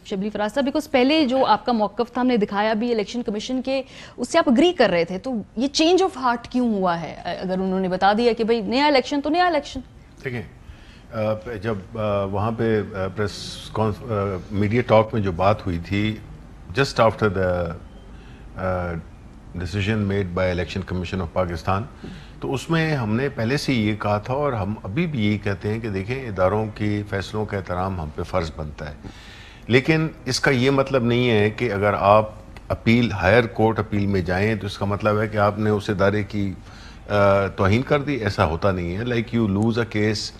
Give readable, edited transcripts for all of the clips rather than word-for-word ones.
شبلی فراز صاحب، بیکاز پہلے جو آپ کا موقف تھا ہم نے دکھایا بھی الیکشن کمیشن کے، اس سے آپ اگری کر رہے تھے، تو یہ چینج آف ہارٹ کیوں ہوا ہے اگر انہوں نے بتا دیا کہ بھائی نیا الیکشن تو نیا الیکشن؟ دیکھیں جب وہاں پہ پریس میڈیا ٹاک میں جو بات ہوئی تھی just after the decision made by election commission of Pakistan, تو اس میں ہم نے پہلے سے یہ کہا تھا اور ہم ابھی بھی یہی کہتے ہیں کہ دیکھیں اداروں کی فیصلوں کا احترام ہم پہ فرض بنتا ہے، لیکن اس کا یہ مطلب نہیں ہے کہ اگر آپ اپیل ہائر کورٹ اپیل میں جائیں تو اس کا مطلب ہے کہ آپ نے اس ادارے کی توہین کر دی. ایسا ہوتا نہیں ہے. Like you lose a case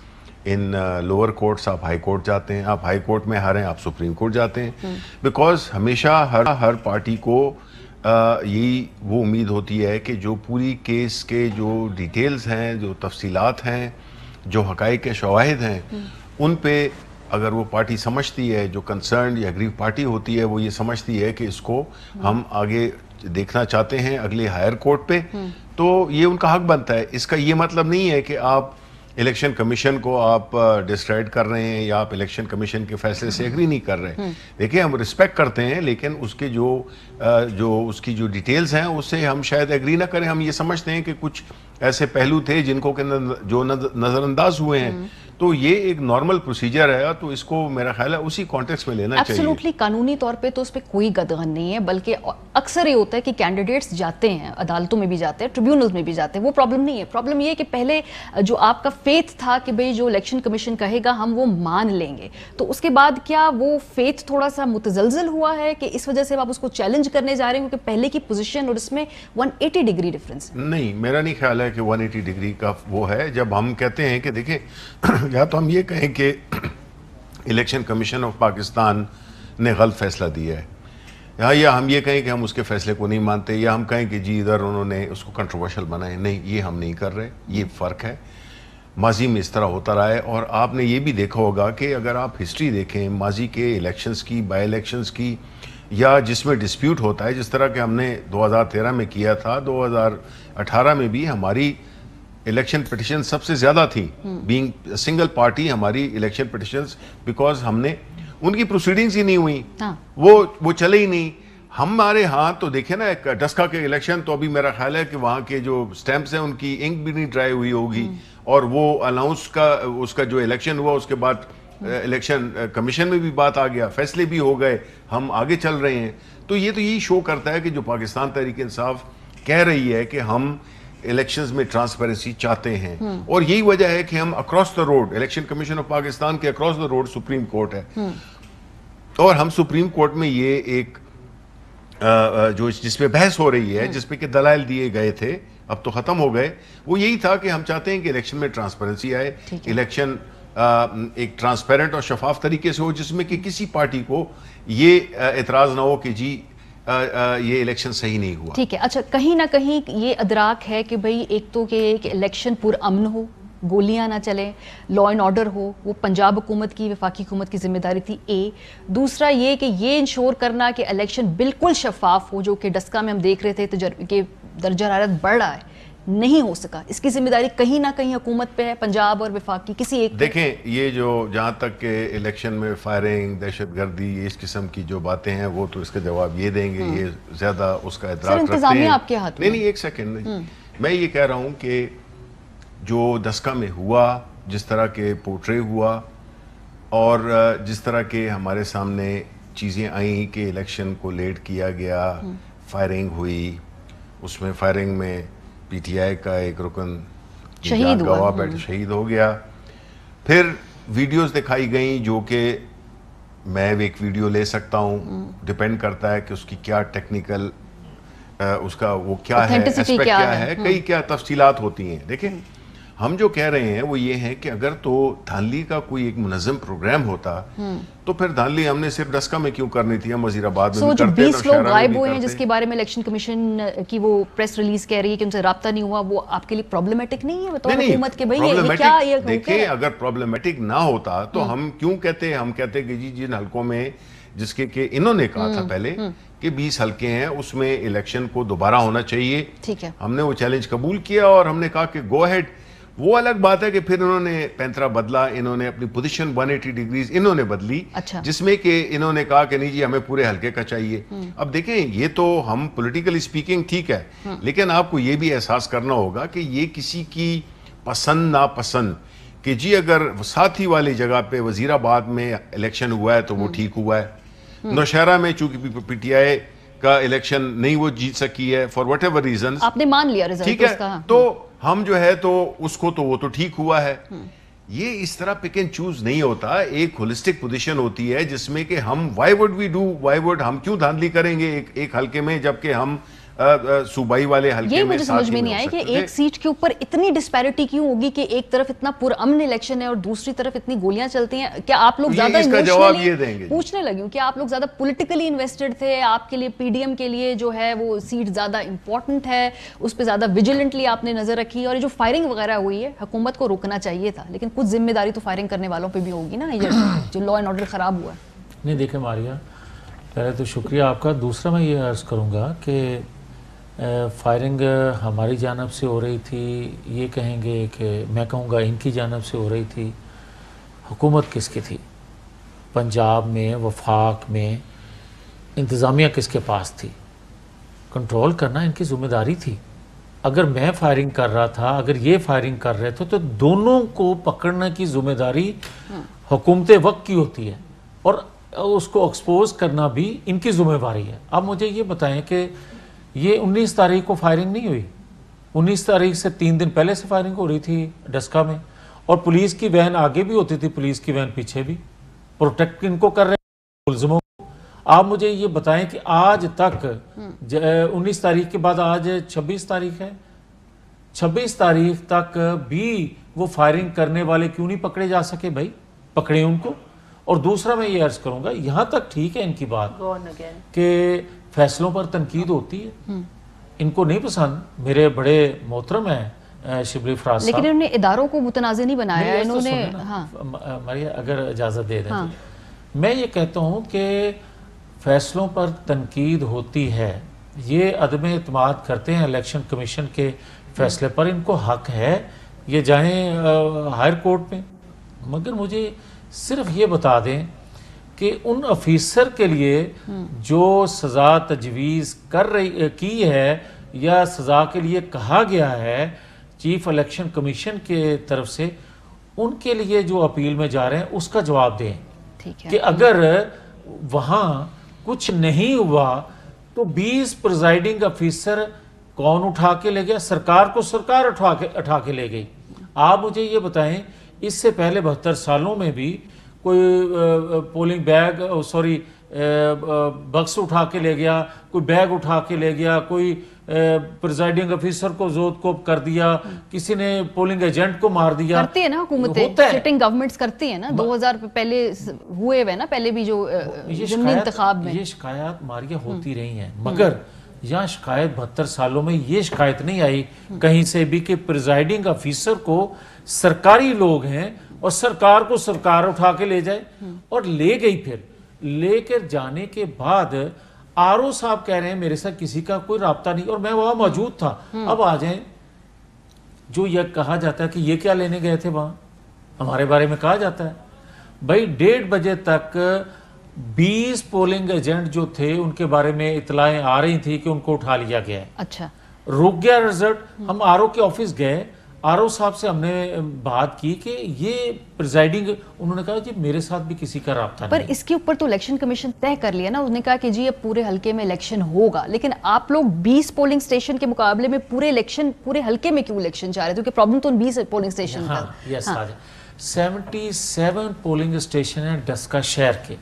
in lower courts, آپ ہائی کورٹ جاتے ہیں، آپ ہائی کورٹ میں ہاریں آپ سپریم کورٹ جاتے ہیں، بیکاز ہمیشہ ہر پارٹی کو یہی وہ امید ہوتی ہے کہ جو پوری کیس کے جو ڈیٹیلز ہیں، جو تفصیلات ہیں، جو حقائق کے شواہد ہیں، ان پہ اگر وہ پارٹی سمجھتی ہے، جو کنسرنڈ یا اگریو پارٹی ہوتی ہے، وہ یہ سمجھتی ہے کہ اس کو ہم آگے دیکھنا چاہتے ہیں اگلے ہائر کورٹ پہ، تو یہ ان کا حق بنتا ہے. اس کا یہ مطلب نہیں ہے کہ آپ الیکشن کمیشن کو آپ ڈسکریڈٹ کر رہے ہیں یا آپ الیکشن کمیشن کے فیصلے سے ایگری نہیں کر رہے. دیکھیں ہم رسپیکٹ کرتے ہیں، لیکن اس کے جو اس کی جو ڈیٹیلز ہیں اس سے ہم شاید ایگری نہ کریں. ہم یہ سمجھتے ہیں کہ کچھ ایسے پہلو تھے جن کو جو نظر انداز ہوئے ہیں، تو یہ ایک نارمل پروسیجر ہے، تو اس کو میرا خیال ہے اسی کانٹیکس میں لینا چاہیے. ایبسولوٹلی قانونی طور پہ تو اس پہ کوئی گدغن نہیں ہے، بلکہ اکثر یہ ہوتا ہے کہ کینڈیڈیٹس جاتے ہیں عدالتوں میں بھی جاتے ہیں، ٹریبیونلز میں بھی جاتے ہیں، وہ پرابلم نہیں ہے. پرابلم یہ ہے کہ پہلے جو آپ کا فیتھ تھا کہ بھئی جو الیکشن کمیشن کہے گا ہم وہ مان لیں گے، تو اس کے بعد کیا وہ فیتھ تھوڑا سا متزلزل ہوا ہے کہ اس وجہ سے آپ اس کو چیلنج کرنے جا رہے ہیں کیونکہ پہلے کی پوزیشن اور اس میں 180 ڈگری ڈفرنس ہے؟ نہیں، میرا نہیں خیال ہے کہ 180 ڈگری کا وہ ہے. جب ہم کہتے ہیں کہ دیکھیں یا تو ہم یہ کہیں کہ الیکشن کمیشن آف پاکستان نے غلط فیصلہ دیا ہے، یا ہم یہ کہیں کہ ہم اس کے فیصلے کو نہیں مانتے، یا ہم کہیں کہ جی ادھر انہوں نے اس کو کنٹروورشل بنائے. نہیں، یہ ہم نہیں کر رہے. یہ فرق ہے. ماضی میں اس طرح ہوتا رہا ہے، اور آپ نے یہ بھی دیکھا ہوگا کہ اگر آپ ہسٹری دیکھیں ماضی کے الیکشنز کی، بائی الیکشنز کی، یا جس میں ڈسپیوٹ ہوتا ہے، جس طرح کہ ہم نے 2013 میں کیا تھا، 2018 میں بھی ہماری الیکشن پٹیشن سب سے زیادہ تھی، بینگ سنگل پارٹی ہماری الیکشن پٹیشنز، بیکاز ہم نے ان کی پروسیڈنگز ہی نہیں ہوئی، وہ چلے ہی نہیں. ہمارے ہاں تو دیکھیں نا ڈسکا کے الیکشن، تو ابھی میرا خیال ہے کہ وہاں کے جو سٹیمپس ہیں ان کی انک بھی نہیں ڈرائی ہوئی ہوگی، اور وہ اناؤنس اس کا جو الیکشن ہوا اس کے بعد الیکشن کمیشن میں بھی بات آ گیا، فیصلے بھی ہو گئے، ہم آگے چل رہے ہیں. تو یہی شو کرتا ہے کہ جو پاکستان تحریک انصاف کہہ رہی ہے کہ ہم الیکشنز میں ٹرانسپیرنسی چاہتے ہیں، اور یہی وجہ ہے کہ ہم across the road election commission of Pakistan کے across the road supreme court ہے، اور ہم سپریم کورٹ میں یہ ایک جو جس پہ بحث ہو رہی ہے، جس پہ کہ دلائل دیے گئے تھے، اب تو ختم ہو گئے، وہ یہی تھا کہ ہم چاہتے ہیں کہ الیکشن میں ٹرانسپیرنسی آئے، الیکشن ایک ٹرانسپیرنٹ اور شفاف طریقے سے ہو، جس میں کہ کسی پارٹی کو یہ اعتراض نہ ہو کہ جی یہ الیکشن صحیح نہیں ہوا. ٹھیک ہے. اچھا، کہیں نہ کہیں یہ ادراک ہے کہ بھئی ایک تو کہ الیکشن پر امن ہو، گولیاں نہ چلیں، لا اینڈ آرڈر ہو، وہ پنجاب حکومت کی، وفاقی حکومت کی ذمہ داری تھی. دوسرا یہ کہ یہ انشور کرنا کہ الیکشن بالکل شفاف ہو، جو کہ ڈسکا میں ہم دیکھ رہے تھے کہ درجہ حرارت بڑھ رہا ہے، نہیں ہو سکا. اس کی ذمہ داری کہیں نہ کہیں حکومت پہ ہے، پنجاب اور وفاق کی کسی ایک. دیکھیں یہ جو جہاں تک کہ الیکشن میں فائرنگ، دہشت گردی، اس قسم کی جو باتیں ہیں، وہ تو اس کا جواب یہ دیں گے، یہ زیادہ اس کا ادراک رکھتے ہیں. انتظامیہ آپ کے ہاتھ میں. نہیں ایک سیکنڈ، میں یہ کہہ رہا ہوں کہ جو دسکا میں ہوا، جس طرح کے پورٹرے ہوا، اور جس طرح کے ہمارے سامنے چیزیں آئیں کہ الیکشن کو لیٹ کیا گیا، فائرنگ ہوئی، اس میں فائرنگ میں پی ٹی آئی کا ایک رکن شہید ہو گیا. پھر ویڈیوز دکھائی گئیں جو کہ میں ایک ویڈیو لے سکتا ہوں، ڈیپینڈ کرتا ہے کہ اس کی کیا ٹیکنیکل اس کا وہ کیا ہے، ایسپیکٹ کیا ہے، کئی کیا تفصیلات ہوتی ہیں. دیکھیں ہم جو کہہ رہے ہیں وہ یہ ہے کہ اگر تو دھاندلی کا کوئی ایک منظم پروگرام ہوتا تو پھر دھاندلی ہم نے صرف ڈسکا میں کیوں کرنی تھی، ہم وزیر آباد میں بھی کرتے ہیں، 20 لوگ غائب ہوئے ہیں جس کے بارے میں الیکشن کمیشن کی وہ پریس ریلیز کہہ رہی ہے کہ ان سے رابطہ نہیں ہوا، وہ آپ کے لیے پرابلمٹک نہیں ہے بطور حکومت کے؟ دیکھیں اگر پرابلمٹک نہ ہوتا تو ہم کیوں کہتے، ہم کہتے کہ جی جن حلقوں میں جس کے کہ انہوں نے کہا تھا پہلے کہ 20 حلقے ہیں اس میں الیکشن کو دوبارہ ہونا چاہیے. ٹھیک ہے، ہم نے وہ چیلنج قبول کیا اور ہم نے کہا کہ گو ہیڈ. وہ الگ بات ہے کہ پھر انہوں نے پینترا بدلا, انہوں نے اپنی پوزیشن 180 ڈگریز انہوں نے بدلی, جس میں کہ انہوں نے کہا کہ نہیں جی ہمیں پورے حلقے کا چاہیے. اب دیکھیں یہ تو ہم پولیٹیکلی اسپیکنگ ٹھیک ہے, لیکن آپ کو یہ بھی احساس کرنا ہوگا کہ یہ کسی کی پسند ناپسند کہ جی اگر ساتھی والی جگہ پہ وزیر آباد میں الیکشن ہوا ہے تو وہ ٹھیک ہوا ہے, نوشہرہ میں چونکہ پی ٹی آئی کا الیکشن نہیں وہ جیت سکی ہے فار وٹ ایور ریزنز, آپ نے مان لیا رزلٹ, ٹھیک ہے, تو ہم جو ہے تو اس کو تو وہ تو ٹھیک ہوا ہے. یہ اس طرح پک اینڈ چوز نہیں ہوتا, ایک ہولسٹک پوزیشن ہوتی ہے جس میں کہ ہم ہم کیوں دھاندلی کریں گے ایک حلقے میں جبکہ ہم صوبائی والے حلقے میں. یہ مجھے سمجھ میں نہیں آیا کہ ایک سیٹ کے اوپر اتنی ڈسپیرٹی کیوں ہوگی کہ ایک طرف اتنا پرامن الیکشن ہے اور دوسری طرف اتنی گولیاں چلتی ہیں. کیا آپ لوگ زیادہ پوچھنے لگی ہوں, کیا آپ لوگ زیادہ پولیٹیکلی انویسٹڈ تھے, آپ کے لیے پی ڈی ایم کے لیے جو ہے وہ سیٹ زیادہ امپورٹنٹ ہے, اس پہ زیادہ ویجیلنٹلی آپ نے نظر رکھی, اور یہ جو فائرنگ وغیرہ ہوئی ہے حکومت کو روکنا چاہیے تھا, لیکن کچھ ذمہ داری تو فائرنگ کرنے والوں پہ بھی ہوگی نا, یہ جو لا اینڈ آرڈر خراب ہوا ہے. نہیں دیکھیں ماریہ, پہلے تو شکریہ آپ کا. دوسرا میں یہ عرض کروں گا کہ فائرنگ ہماری جانب سے ہو رہی تھی, یہ کہیں گے کہ میں کہوں گا ان کی جانب سے ہو رہی تھی. حکومت کس کی تھی پنجاب میں, وفاق میں, انتظامیہ کس کے پاس تھی؟ کنٹرول کرنا ان کی ذمہ داری تھی. اگر میں فائرنگ کر رہا تھا, اگر یہ فائرنگ کر رہے تھے, تو دونوں کو پکڑنے کی ذمہ داری حکومت وقت کی ہوتی ہے, اور اس کو ایکسپوز کرنا بھی ان کی ذمہ داری ہے. اب مجھے یہ بتائیں کہ یہ 19 تاریخ کو فائرنگ نہیں ہوئی, 19 تاریخ سے 3 دن پہلے سے فائرنگ ہو رہی تھی ڈسکا میں, اور پولیس کی وین آگے بھی ہوتی تھی, پولیس کی وین پیچھے بھی, پروٹیکٹ ان کو کر رہے ہیں ملزموں کو. آپ مجھے یہ بتائیں کہ آج تک 19 تاریخ کے بعد آج 26 تاریخ ہے, 26 تاریخ تک بھی وہ فائرنگ کرنے والے کیوں نہیں پکڑے جا سکے؟ بھائی پکڑے ان کو. اور دوسرا میں یہ عرض کروں گا, یہاں تک ٹھیک ہے ان کی بات کہ فیصلوں پر تنقید ہوتی ہے, ان کو نہیں پسند, میرے بڑے محترم ہیں شبلی فراز صاحب, لیکن انہوں نے اداروں کو متنازع نہیں بنایا ہے. انہوں نے ماریہ اگر اجازت دے دیں, میں یہ کہتا ہوں کہ فیصلوں پر تنقید ہوتی ہے, یہ عدم اعتماد کرتے ہیں الیکشن کمیشن کے فیصلے پر, ان کو حق ہے یہ جائیں ہائر کورٹ میں, مگر مجھے صرف یہ بتا دیں کہ ان افیسر کے لیے جو سزا تجویز کی ہے یا سزا کے لیے کہا گیا ہے چیف الیکشن کمیشن کے طرف سے, ان کے لیے جو اپیل میں جا رہے ہیں اس کا جواب دیں کہ اگر وہاں کچھ نہیں ہوا تو 20 پریزائڈنگ افیسر کون اٹھا کے لے گیا؟ سرکار کو سرکار اٹھا کے لے گئی. آپ مجھے یہ بتائیں, اس سے پہلے 72 سالوں میں بھی کوئی پولنگ بکس اٹھا کے لے گیا, کوئی بیگ اٹھا کے لے گیا, کوئی پریزائڈنگ افیسر کو زود کوپ کر دیا, کسی نے پولنگ ایجنٹ کو مار دیا. کرتی ہے نا حکومتیں, سٹنگ گورنمنٹس کرتی ہیں نا, 2000 پہلے ہوئے ہوئے نا, پہلے بھی جو ضمنی انتخاب میں یہ شکایات ماریہ ہوتی رہی ہیں, مگر یہاں شکایت 72 سالوں میں یہ شکایت نہیں آئی کہیں سے بھی کہ پریزائڈنگ افیسر کو سرکاری لوگ ہیں اور سرکار کو سرکار اٹھا کے لے جائے, اور لے گئی. پھر لے کر جانے کے بعد آر او صاحب کہہ رہے ہیں میرے ساتھ کسی کا کوئی رابطہ نہیں, اور میں وہاں موجود تھا. اب آ جائیں, جو یہ کہا جاتا ہے کہ یہ کیا لینے گئے تھے وہاں, ہمارے بارے میں کہا جاتا ہے بھائی 1:30 بجے تک 20 پولنگ ایجنٹ جو تھے ان کے بارے میں اطلاعیں آ رہی تھی کہ ان کو اٹھا لیا گیا ہے. اچھا, رک گیا رزلٹ. ہم آر او کے آفس گئے, آر او صاحب سے ہم نے بات کی کہ یہ پریزائڈنگ, انہوں نے کہا جی میرے ساتھ بھی کسی کا رابطہ نہیں. پر اس کے اوپر تو الیکشن کمیشن طے کر لیا نا, انہوں نے کہا کہ جی اب پورے حلقے میں الیکشن ہوگا, لیکن آپ لوگ 20 پولنگ سٹیشن کے مقابلے میں پورے حلقے میں کیوں الیکشن چاہ رہے تھے؟ کیونکہ پرابلم تو 20 پولنگ سٹیشن کا. 77 پولنگ سٹیشن ہیں ڈسکا شہر کے,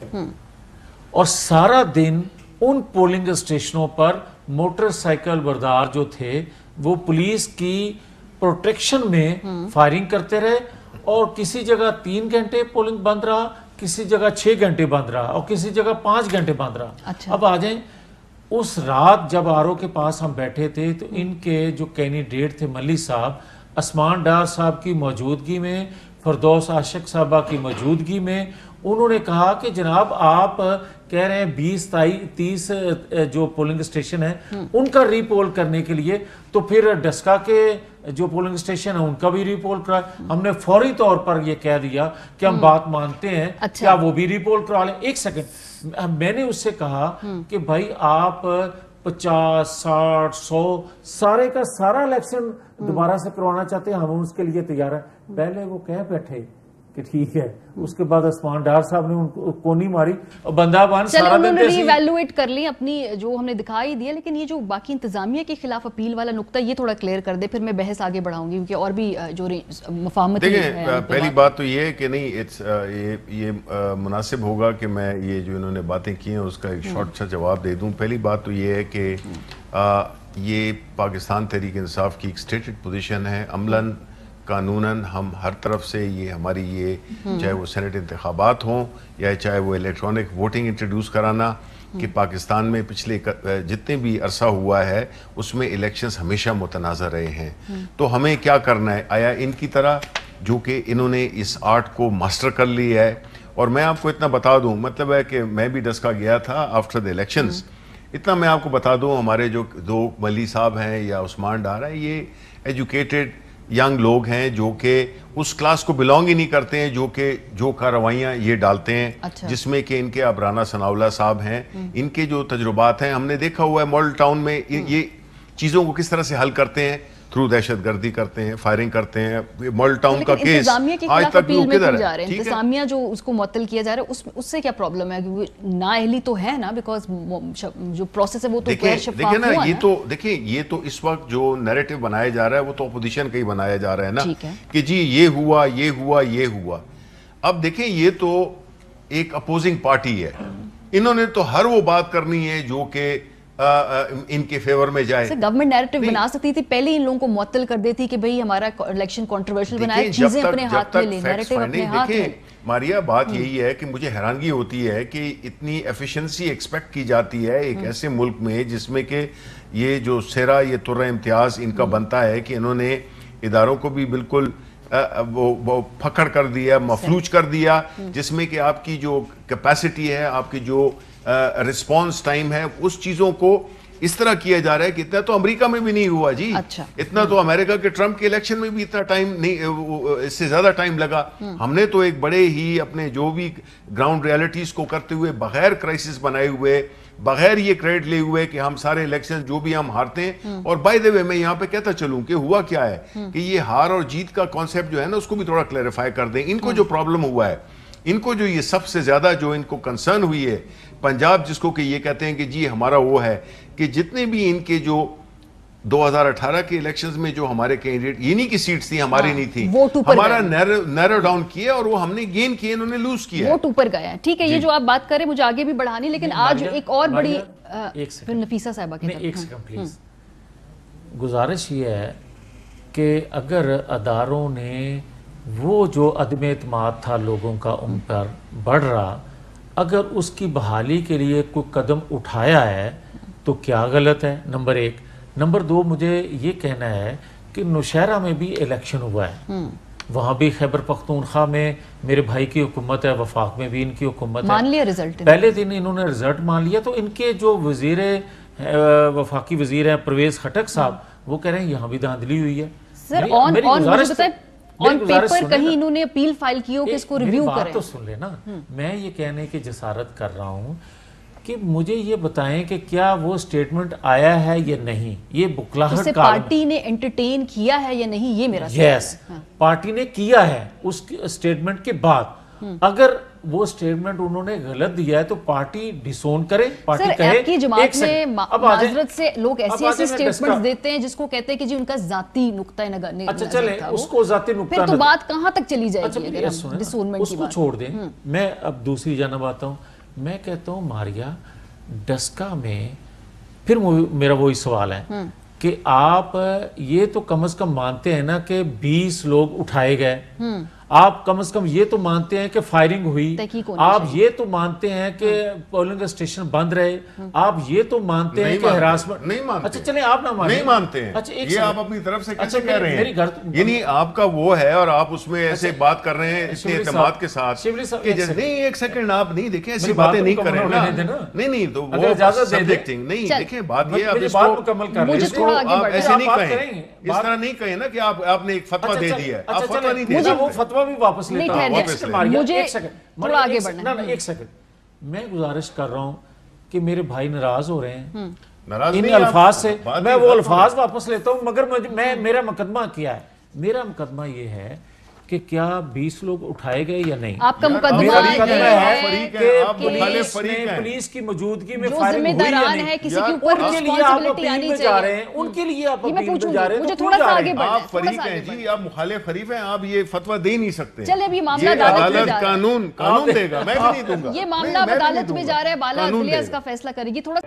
اور سارا دن ان پولنگ سٹیشنوں پر موٹر سائیکل بردار جو تھے وہ پولیس کی پروٹیکشن میں فائرنگ کرتے رہے, اور کسی جگہ 3 گھنٹے پولنگ بند رہا, کسی جگہ 6 گھنٹے بند رہا, اور کسی جگہ 5 گھنٹے بند رہا. اب آ جائیں, اس رات جب آر او کے پاس ہم بیٹھے تھے تو ان کے جو کینڈیڈیٹ تھے ملی صاحب, عثمان ڈار صاحب کی موجودگی میں, فردوس عاشق صاحبہ کی موجودگی میں, انہوں نے کہا کہ جناب آپ کہہ رہے ہیں 20-30 جو پولنگ اسٹیشن ہیں ان کا ری پول کرنے کے لیے، تو پھر ڈسکا کے جو پولنگ اسٹیشن ہیں ان کا بھی ری پول کرا. ہم نے فوری طور پر یہ کہہ دیا کہ ہم بات مانتے ہیں، کیا وہ بھی ری پول کرا لیں. ایک سیکنڈ، میں نے اس سے کہا کہ بھائی آپ 50 60 100 سارے کا سارا الیکشن دوبارہ سے کروانا چاہتے ہیں، ہم اس کے لیے تیار ہیں. پہلے وہ کہہ بیٹھے کہ ٹھیک ہے، اس کے بعد عثمان ڈار صاحب نے ان کو کونی ماری اور بندہ بان سارا دن انہوں نے ایویلویٹ کر لی اپنی جو ہم نے دکھائی دیا. لیکن یہ جو باقی انتظامیہ کے خلاف اپیل والا نقطہ یہ تھوڑا کلیئر کر دے، پھر میں بحث آگے بڑھاؤں گی کیونکہ اور بھی جو مفاہمت دیکھیں پہلی بات تو یہ ہے کہ نہیں یہ مناسب ہوگا کہ میں یہ جو انہوں نے باتیں کی ہیں اس کا ایک شارٹ سا جواب دے دوں. پہلی بات تو یہ ہے کہ یہ پاکستان تحریک انصاف کی ایک اسٹیٹڈ پوزیشن ہے. عملاً قانوناً ہم ہر طرف سے یہ ہماری یہ چاہے وہ سینٹ انتخابات ہوں یا چاہے وہ الیکٹرانک ووٹنگ انٹروڈیوس کرانا، کہ پاکستان میں پچھلے جتنے بھی عرصہ ہوا ہے اس میں الیکشنز ہمیشہ متنازع رہے ہیں. تو ہمیں کیا کرنا ہے؟ آیا ان کی طرح جو کہ انہوں نے اس آرٹ کو ماسٹر کر لی ہے. اور میں آپ کو اتنا بتا دوں، مطلب ہے کہ میں بھی ڈسکا گیا تھا آفٹر دی الیکشنز. اتنا میں آپ کو بتا دوں، ہمارے جو دو ملی صاحب ہیں یا عثمان ڈار ہیں، یہ ایجوکیٹڈ ینگ لوگ ہیں جو کہ اس کلاس کو بلانگ ہی نہیں کرتے ہیں جو کارروائیاں یہ ڈالتے ہیں. جس میں کہ ان کے ابرانا ثناءاللہ صاحب ہیں، ان کے جو تجربات ہیں ہم نے دیکھا ہوا ہے ماڈل ٹاؤن میں یہ چیزوں کو کس طرح سے حل کرتے ہیں. تھرو دہشت گردی کرتے ہیں، فائرنگ کرتے ہیں. ماڈل ٹاؤن کا کیس آج تک بھی کدھر ہے؟ انتظامیہ جو اس کو معطل کیا جا رہا ہے اس سے کیا پرابلم ہے؟ نااہلی تو ہے نا، بیکاز جو پروسیس ہے وہ تو غیر شفاف ہوا ہے. دیکھیں یہ تو اس وقت جو نیریٹو بنایا جا رہا ہے وہ تو اپوزیشن کا ہی بنایا جا رہا ہے نا، کہ جی یہ ہوا یہ ہوا یہ ہوا. اب دیکھیں یہ تو ایک اپوزنگ پارٹی ہے، انہوں نے تو ہر وہ بات کرنی ہے جو کہ ان کے فیور میں جائے. گورنمنٹ نیریٹو بنا سکتی تھی، پہلے ہی ان لوگوں کو معطل کر دیتی کہ بھئی ہمارا الیکشن کنٹروورشل بنائے، چیزیں اپنے ہاتھ میں لے، نیریٹو اپنے ہاتھ میں. ماریا بات یہی ہے کہ مجھے حیرانگی ہوتی ہے کہ اتنی ایفیشنسی ایکسپیکٹ کی جاتی ہے ایک ایسے ملک میں جس میں کہ یہ جو سیرا یہ ترہ امتیاز ان کا بنتا ہے کہ انہوں نے اداروں کو بھی بالکل وہ پھکڑ کر دیا، مفلوج کر دیا، جس میں کہ آپ کی جو کیپیسٹی ہے، آپ کی جو رسپانس ٹائم ہے، اس چیزوں کو اس طرح کیا جا رہا ہے کہ اتنا تو امریکہ میں بھی نہیں ہوا جی. اتنا تو امریکہ کے ٹرمپ کے الیکشن میں بھی اتنا ٹائم نہیں، اس سے زیادہ ٹائم لگا. ہم نے تو ایک بڑے ہی اپنے جو بھی گراؤنڈ ریالٹیز کو کرتے ہوئے بغیر کرائسس بنائے ہوئے، بغیر یہ کریڈٹ لے ہوئے کہ ہم سارے الیکشن جو بھی ہم ہارتے ہیں. اور بائی دی وے میں یہاں پہ کہتا چلوں کہ ہوا کیا ہے کہ یہ ہار اور جیت کا کانسیپٹ جو ہے نا اس کو بھی تھوڑا کلیریفائی کر دیں. ان کو جو پرابلم ہوا ہے، ان کو جو یہ سب سے زیادہ جو ان کو کنسرن ہوئی ہے پنجاب، جس کو کہ یہ کہتے ہیں کہ جی ہمارا وہ ہے کہ جتنے بھی ان کے جو 2018 کے الیکشنز میں جو ہمارے کینڈیڈیٹ انہی کی سیٹس تھی، ہماری نہیں تھی، ہمارا نیرو ڈاؤن کیا اور وہ ہم نے گین کیے، انہوں نے لوز کیا، ووٹ اوپر گیا ہے. ٹھیک ہے، یہ جو آپ بات کر رہے ہیں مجھے آگے بھی بڑھانی، لیکن آج ایک اور بڑی نفیسہ صاحبہ کی ایک سیکنڈ پلیز. گزارش یہ ہے کہ اگر اداروں نے وہ جو عدم اعتماد تھا لوگوں کا ان پر بڑھ رہا، اگر اس کی بحالی کے لیے کوئی قدم اٹھایا ہے تو کیا غلط ہے؟ نمبر 1. نمبر 2، مجھے یہ کہنا ہے کہ نوشہرہ میں بھی الیکشن ہوا ہے، وہاں بھی خیبر پختونخوا میں میرے بھائی کی حکومت ہے، وفاق میں بھی ان کی حکومت ہے. مان لیا رزلٹ؟ پہلے دن انہوں نے رزلٹ مان لیا. تو ان کے جو وزیر وفاقی وزیر ہیں پرویز خٹک صاحب، وہ کہہ رہے ہیں یہاں بھی دھاندلی ہوئی ہے. سر آن پیپر کہیں انہوں نے اپیل فائل کی ہو کہ اس کو ریویو کریں. بات تو سن لیں نا، میں یہ کہنے کی جسارت کر رہا ہوں کہ مجھے یہ بتائیں کہ کیا وہ سٹیٹمنٹ آیا ہے یا نہیں. یہ بکلاہٹ اسے پارٹی نے انٹرٹین کیا ہے یا نہیں، یہ میرا سوال ہے. یس، پارٹی نے کیا ہے اس سٹیٹمنٹ کے بعد. اگر وہ سٹیٹمنٹ انہوں نے غلط دیا ہے تو پارٹی ڈسون کرے، پارٹی کہے. سر آپ کی جماعت میں معذرت سے لوگ ایسی سٹیٹمنٹس دیتے ہیں جس کو کہتے ہیں کہ جی ان کا ذاتی نقطہ نظر تھا. اچھا چلیں اس کو ذاتی نقطہ پھر تو بات کہاں تک چلی جائے گی اگر اس ہم ڈسونمنٹ کی کو بات چھوڑ دیں. میں اب دوسری جانب آتا ہوں. میں کہتا ہوں ماریا، ڈسکا میں پھر میرا وہی سوال ہے کہ آپ یہ تو کم از کم مانتے ہیں نا کہ 20 لوگ اٹھائے گئے. آپ کم از کم یہ تو مانتے ہیں کہ فائرنگ ہوئی, تحقیق ہونی آپ یہ تو مانتے ہیں کہ پولنگ اسٹیشن بند رہے, آپ یہ تو مانتے ہیں کہ ہراسمنٹ نہیں مانتے. اچھا چلیں آپ نہ مانیں, نہیں مانتے ہیں. اچھا یہ آپ اپنی طرف سے کیسے کہہ رہے ہیں؟ یعنی آپ کا وہ ہے اور آپ اس میں ایسے بات کر رہے ہیں اتنے اعتماد کے ساتھ. نہیں ایک سیکنڈ آپ نہیں دیکھیں, ایسی باتیں نہیں کریں نا. نہیں تو وہ سبجیکٹنگ نہیں دیکھیں, بات یہ آپ اس کو آپ ایسے نہیں کہیں, اس طرح نہیں کہیں نا کہ آپ نے ایک فتویٰ دے دیا ہے. آپ فتویٰ نہیں دے, وہ فتویٰ بھی واپس لیتا ہوں. ایک سیکنڈ میں گزارش کر رہا ہوں کہ میرے بھائی ناراض ہو رہے ہیں ان الفاظ سے, میں وہ الفاظ واپس لیتا ہوں, مگر میرا مقدمہ کیا ہے؟ میرا مقدمہ یہ ہے کہ کیا 20 لوگ اٹھائے گئے یا نہیں. آپ کا مقدمہ ہے کہ پولیس کی موجودگی میں فائرنگ ہوئی یا نہیں, کسی کے اوپر رسپانسبلٹی آنی چاہیے. ان کے لیے آپ اپیل میں جا رہے ہیں, مجھے تھوڑا سا آگے بڑھنا ہے. آپ فریق ہیں جی, آپ مخالف فریق ہیں, آپ یہ فتویٰ دے نہیں سکتے. چلے ابھی معاملہ عدالت قانون دے گا, میں بھی نہیں دوں گا. یہ معاملہ عدالت میں جا رہا ہے, بالا عدلیہ اس کا فیصلہ کرے گی. تھوڑا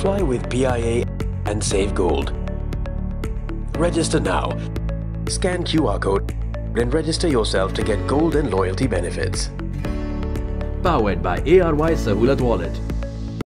Fly with PIA and save gold. Register now. Scan QR code and register yourself to get gold and loyalty benefits. Powered by ARY Sahulat Wallet.